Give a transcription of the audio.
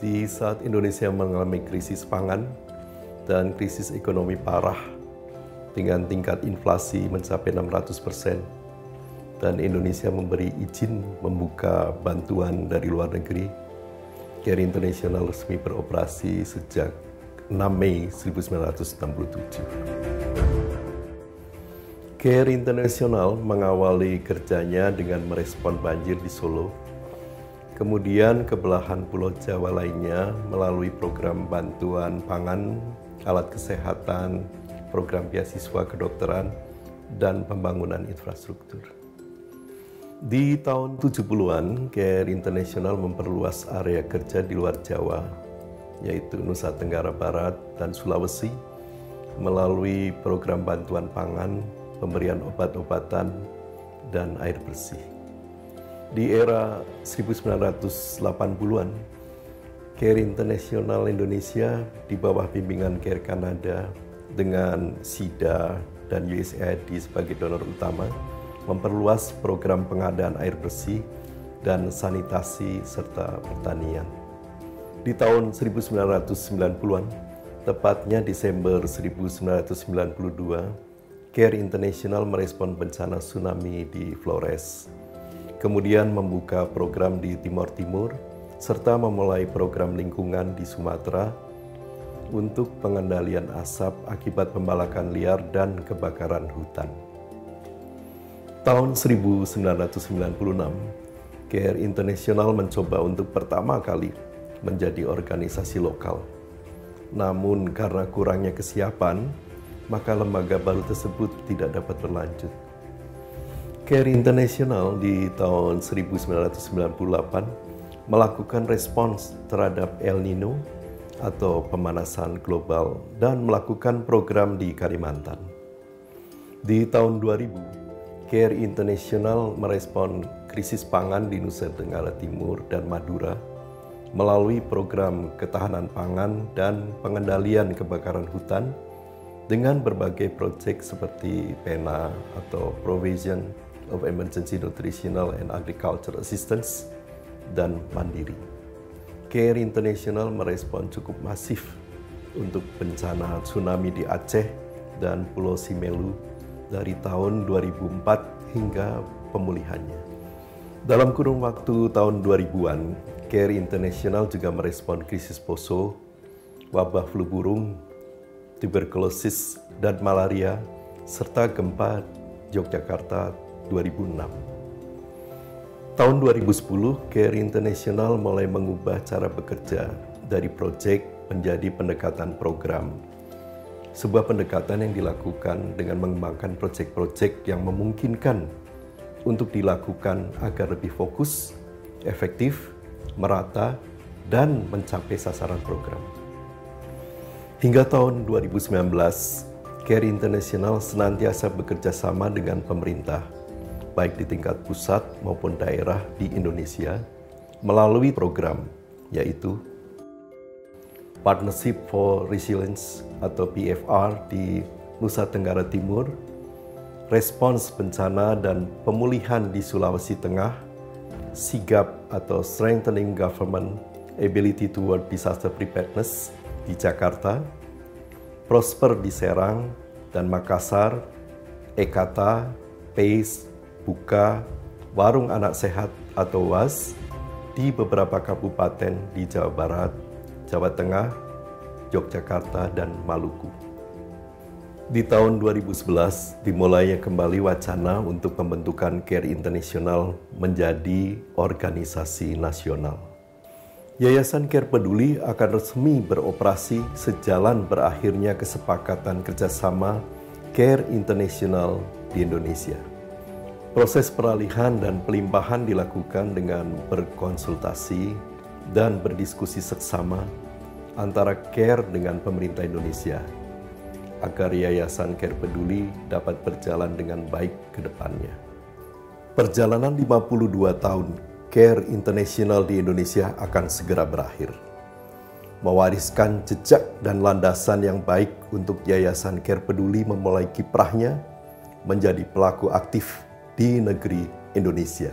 Di saat Indonesia mengalami krisis pangan dan krisis ekonomi parah dengan tingkat inflasi mencapai 600%, dan Indonesia memberi izin membuka bantuan dari luar negeri, CARE International resmi beroperasi sejak 6 Mei 1967. CARE International mengawali kerjanya dengan merespon banjir di Solo, kemudian ke belahan Pulau Jawa lainnya melalui program bantuan pangan, alat kesehatan, program beasiswa kedokteran, dan pembangunan infrastruktur. Di tahun 70-an, CARE International memperluas area kerja di luar Jawa, yaitu Nusa Tenggara Barat dan Sulawesi, melalui program bantuan pangan, pemberian obat-obatan, dan air bersih. Di era 1980-an, CARE International Indonesia di bawah bimbingan CARE Kanada dengan SIDA dan USAID sebagai donor utama memperluas program pengadaan air bersih dan sanitasi serta pertanian. Di tahun 1990-an, tepatnya Desember 1992, CARE International merespon bencana tsunami di Flores, kemudian membuka program di Timor Timur, serta memulai program lingkungan di Sumatera untuk pengendalian asap akibat pembalakan liar dan kebakaran hutan. Tahun 1996, CARE International mencoba untuk pertama kali menjadi organisasi lokal. Namun karena kurangnya kesiapan, maka lembaga baru tersebut tidak dapat berlanjut. CARE International di tahun 1998 melakukan respons terhadap El Nino atau pemanasan global dan melakukan program di Kalimantan. Di tahun 2000, CARE International merespon krisis pangan di Nusa Tenggara Timur dan Madura melalui program ketahanan pangan dan pengendalian kebakaran hutan dengan berbagai proyek seperti PENA atau Provision of Emergency Nutritional and Agriculture Assistance dan Mandiri. CARE International merespon cukup masif untuk bencana tsunami di Aceh dan Pulau Simelu dari tahun 2004 hingga pemulihannya. Dalam kurun waktu tahun 2000-an, CARE International juga merespon krisis Poso, wabah flu burung, tuberkulosis dan malaria, serta gempa Yogyakarta 2006. Tahun 2010, CARE International mulai mengubah cara bekerja dari proyek menjadi pendekatan program. Sebuah pendekatan yang dilakukan dengan mengembangkan proyek-proyek yang memungkinkan untuk dilakukan agar lebih fokus, efektif, merata, dan mencapai sasaran program. Hingga tahun 2019, CARE International senantiasa bekerja sama dengan pemerintah, baik di tingkat pusat maupun daerah di Indonesia, melalui program, yaitu Partnership for Resilience atau PFR di Nusa Tenggara Timur, Respons Bencana dan Pemulihan di Sulawesi Tengah, SIGAP atau Strengthening Government Ability Toward Disaster Preparedness di Jakarta, Prosper di Serang dan Makassar, EKATA, PACE, Buka, Warung Anak Sehat atau WAS di beberapa kabupaten di Jawa Barat, Jawa Tengah, Yogyakarta, dan Maluku. Di tahun 2011 dimulainya kembali wacana untuk pembentukan CARE International menjadi organisasi nasional. Yayasan CARE Peduli akan resmi beroperasi sejalan berakhirnya kesepakatan kerjasama CARE International di Indonesia. Proses peralihan dan pelimpahan dilakukan dengan berkonsultasi dan berdiskusi seksama antara CARE dengan pemerintah Indonesia, agar Yayasan CARE Peduli dapat berjalan dengan baik ke depannya. Perjalanan 52 tahun CARE International di Indonesia akan segera berakhir. Mewariskan jejak dan landasan yang baik untuk Yayasan CARE Peduli memulai kiprahnya menjadi pelaku aktif di negeri Indonesia.